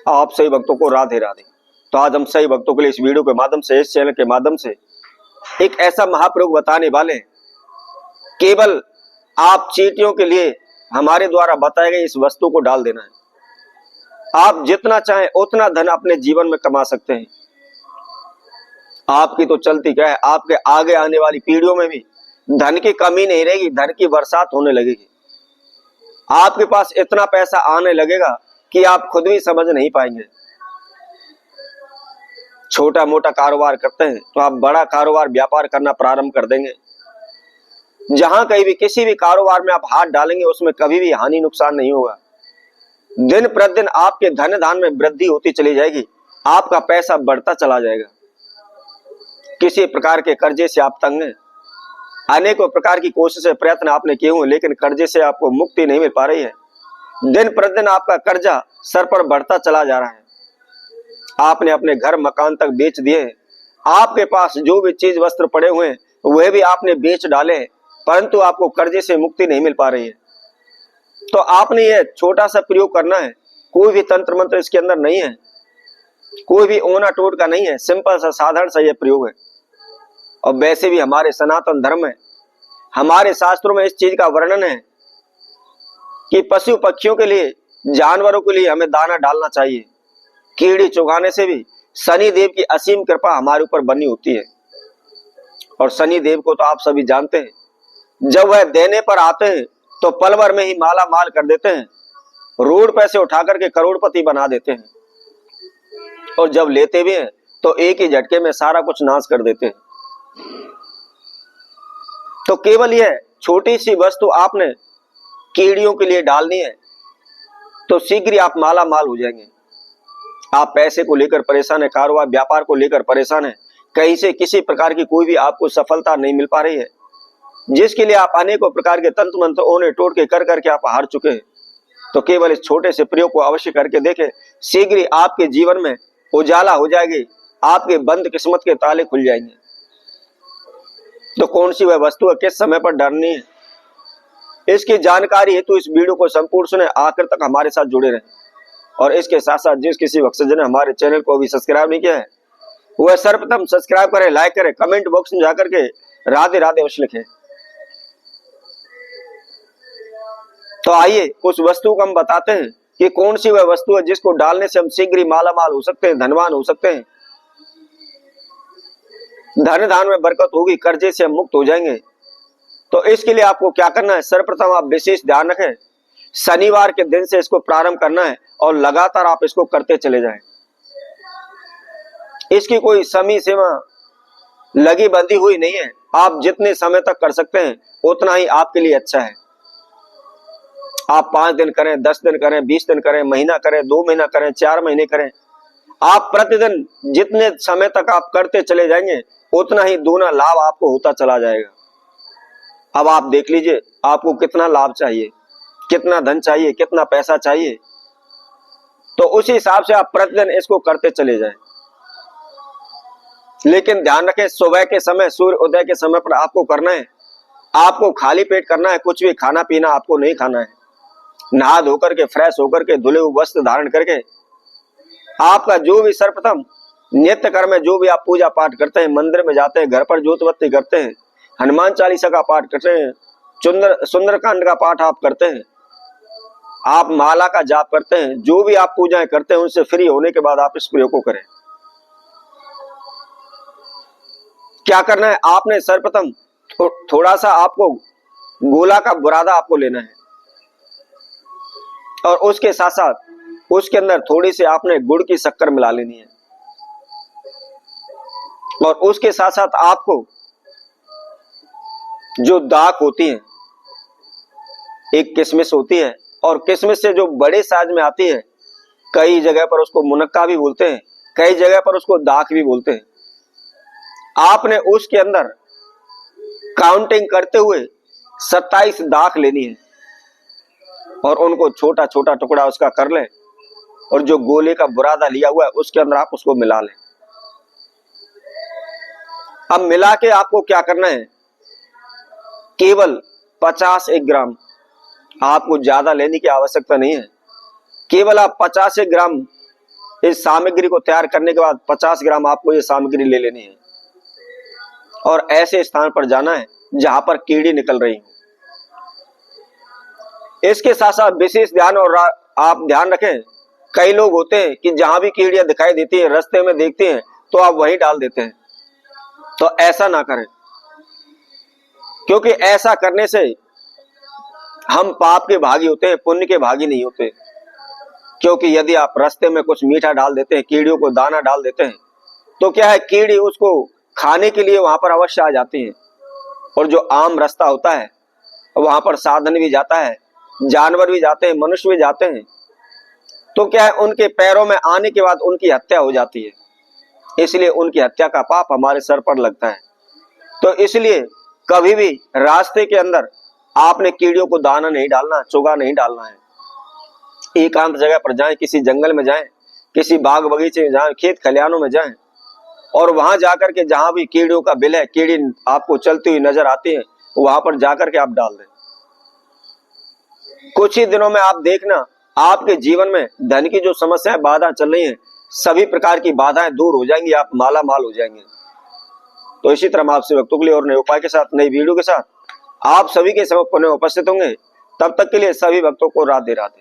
आप सही भक्तों को राधे राधे। तो आज हम सही भक्तों के लिए इस वीडियो के माध्यम से, इस चैनल के माध्यम से एक ऐसा महाप्रयोग बताने वाले हैं। केवल आप चींटियों के लिए हमारे द्वारा बताए गए इस वस्तु को डाल देना है। आप जितना चाहें उतना धन अपने जीवन में कमा सकते हैं। आपकी तो चलती क्या है, आपके आगे आने वाली पीढ़ियों में भी धन की कमी नहीं रहेगी, धन की बरसात होने लगेगी। आपके पास इतना पैसा आने लगेगा कि आप खुद भी समझ नहीं पाएंगे। छोटा मोटा कारोबार करते हैं तो आप बड़ा कारोबार व्यापार करना प्रारंभ कर देंगे। जहां कहीं भी किसी भी कारोबार में आप हाथ डालेंगे उसमें कभी भी हानि नुकसान नहीं होगा। दिन प्रतिदिन आपके धन धान में वृद्धि होती चली जाएगी, आपका पैसा बढ़ता चला जाएगा। किसी प्रकार के कर्जे से आप तंग हैं, अनेकों प्रकार की कोशिशें प्रयत्न आपने किए हुए, लेकिन कर्जे से आपको मुक्ति नहीं मिल पा रही है। दिन प्रतिदिन आपका कर्जा सर पर बढ़ता चला जा रहा है। आपने अपने घर मकान तक बेच दिए, आपके पास जो भी चीज वस्त्र पड़े हुए हैं वह भी आपने बेच डाले, परंतु आपको कर्जे से मुक्ति नहीं मिल पा रही है। तो आपने यह छोटा सा प्रयोग करना है। कोई भी तंत्र मंत्र इसके अंदर नहीं है, कोई भी ओना टोटका नहीं है, सिंपल सा साधारण सा यह प्रयोग है। और वैसे भी हमारे सनातन धर्म में, हमारे शास्त्रों में इस चीज का वर्णन है कि पशु पक्षियों के लिए, जानवरों के लिए हमें दाना डालना चाहिए। कीड़ी चुगाने से भी शनि देव की असीम कृपा हमारे ऊपर बनी होती है। और शनि देव को तो आप सभी जानते हैं, जब वह देने पर आते हैं तो पल भर में ही माला माल कर देते हैं, रोड पैसे उठा करके करोड़पति बना देते हैं। और जब लेते भी हैं तो एक ही झटके में सारा कुछ नाश कर देते हैं। तो केवल यह छोटी सी वस्तु आपने कीड़ियों के लिए डालनी है, तो शीघ्र ही आप माला माल हो जाएंगे। आप पैसे को लेकर परेशान है, कारोबार व्यापार को लेकर परेशान है, कहीं से किसी प्रकार की कोई भी आपको सफलता नहीं मिल पा रही है, जिसके लिए आप अनेकों प्रकार के तंत्र मंत्र ओने टोट के कर करके आप हार चुके हैं, तो केवल इस छोटे से प्रयोग को अवश्य करके देखें। शीघ्र ही आपके जीवन में उजाला हो जाएगी, आपके बंद किस्मत के ताले खुल जाएंगे। तो कौन सी वह वस्तु है, किस समय पर डालनी है, इसकी जानकारी हेतु इस वीडियो को संपूर्ण सुने, आखिर तक हमारे साथ जुड़े रहें। और इसके साथ साथ जिस किसी भक्तजन ने हमारे चैनल को अभी सब्सक्राइब नहीं किया है वह सर्वप्रथम सब्सक्राइब करें, लाइक करें, कमेंट बॉक्स में जाकर के राधे राधे अवश्य लिखें। तो आइए उस वस्तु को हम बताते हैं कि कौन सी वह वस्तु है जिसको डालने से हम शीघ्र ही माला माल हो सकते हैं, धनवान हो सकते हैं, धन धान में बरकत होगी, कर्जे से हम मुक्त हो जाएंगे। तो इसके लिए आपको क्या करना है, सर्वप्रथम आप विशेष ध्यान रखें, शनिवार के दिन से इसको प्रारंभ करना है और लगातार आप इसको करते चले जाएं। इसकी कोई समय सीमा लगी बंधी हुई नहीं है, आप जितने समय तक कर सकते हैं उतना ही आपके लिए अच्छा है। आप 5 दिन करें, 10 दिन करें, 20 दिन करें, महीना करें, 2 महीना करें, 4 महीने करें, आप प्रतिदिन जितने समय तक आप करते चले जाएंगे उतना ही दूना लाभ आपको होता चला जाएगा। अब आप देख लीजिए आपको कितना लाभ चाहिए, कितना धन चाहिए, कितना पैसा चाहिए, तो उसी हिसाब से आप प्रतिदिन इसको करते चले जाएं। लेकिन ध्यान रखें, सुबह के समय, सूर्य उदय के समय पर आपको करना है। आपको खाली पेट करना है, कुछ भी खाना पीना आपको नहीं खाना है। नहा धोकर के, फ्रेश होकर के, धुले हुए वस्त्र धारण करके, आपका जो भी सर्वप्रथम नित्य कर्म है, जो भी आप पूजा पाठ करते हैं, मंदिर में जाते हैं, घर पर ज्योत बत्ती करते हैं, हनुमान चालीसा का पाठ करते हैं, सुंदरकांड का पाठ आप करते हैं, आप माला का जाप करते हैं, जो भी आप पूजाएं करते हैं, उनसे फ्री होने के बाद आप इस प्रयोग को करें। क्या करना है, आपने सर्वप्रथम थोड़ा सा आपको गोला का बुरादा आपको लेना है और उसके साथ साथ उसके अंदर थोड़ी सी आपने गुड़ की शक्कर मिला लेनी है। और उसके साथ साथ आपको जो दाख होती है, एक किशमिश होती है, और किशमिश से जो बड़े साइज में आती है, कई जगह पर उसको मुनक्का भी बोलते हैं, कई जगह पर उसको दाख भी बोलते हैं। आपने उसके अंदर काउंटिंग करते हुए 27 दाख लेनी है और उनको छोटा छोटा टुकड़ा उसका कर लें और जो गोले का बुरादा लिया हुआ है उसके अंदर आप उसको मिला लें। अब मिला के आपको क्या करना है, केवल 50 ग्राम, आपको ज्यादा लेने की आवश्यकता नहीं है, केवल आप 50 ग्राम इस सामग्री को तैयार करने के बाद 50 ग्राम आपको ये सामग्री ले लेनी है और ऐसे स्थान पर जाना है जहां पर कीड़ी निकल रही हो। इसके साथ साथ विशेष ध्यान और आप ध्यान रखें, कई लोग होते हैं कि जहां भी कीड़ियां दिखाई देती है, रास्ते में देखते हैं तो आप वहीं डाल देते हैं। तो ऐसा ना करें, क्योंकि ऐसा करने से हम पाप के भागी होते हैं, पुण्य के भागी नहीं होते। क्योंकि यदि आप रास्ते में कुछ मीठा डाल देते हैं, कीड़ियों को दाना डाल देते हैं, तो क्या है, कीड़ी उसको खाने के लिए वहां पर अवश्य आ जाती है। और जो आम रास्ता होता है वहां पर साधन भी जाता है, जानवर भी जाते हैं, मनुष्य भी जाते हैं। तो क्या है, उनके पैरों में आने के बाद उनकी हत्या हो जाती है, इसलिए उनकी हत्या का पाप हमारे सर पर लगता है। तो इसलिए कभी भी रास्ते के अंदर आपने कीड़ियों को दाना नहीं डालना, चोगा नहीं डालना है। एकांत जगह पर जाएं, किसी जंगल में जाएं, किसी बाग बगीचे में जाएं, खेत खलिहानों में जाएं और वहां जाकर के जहां भी कीड़ियों का बिल है, कीड़ी आपको चलती हुई नजर आती है, वहां पर जाकर के आप डाल दें। कुछ ही दिनों में आप देखना, आपके जीवन में धन की जो समस्याएं, बाधा चल रही हैं, सभी प्रकार की बाधाएं दूर हो जाएंगी, आप माला माल हो जाएंगे। तो इसी तरह आपसे भक्तों के लिए और नए उपाय के साथ, नई वीडियो के साथ आप सभी के समक्ष पुनः उपस्थित होंगे। तब तक के लिए सभी भक्तों को राधे राधे।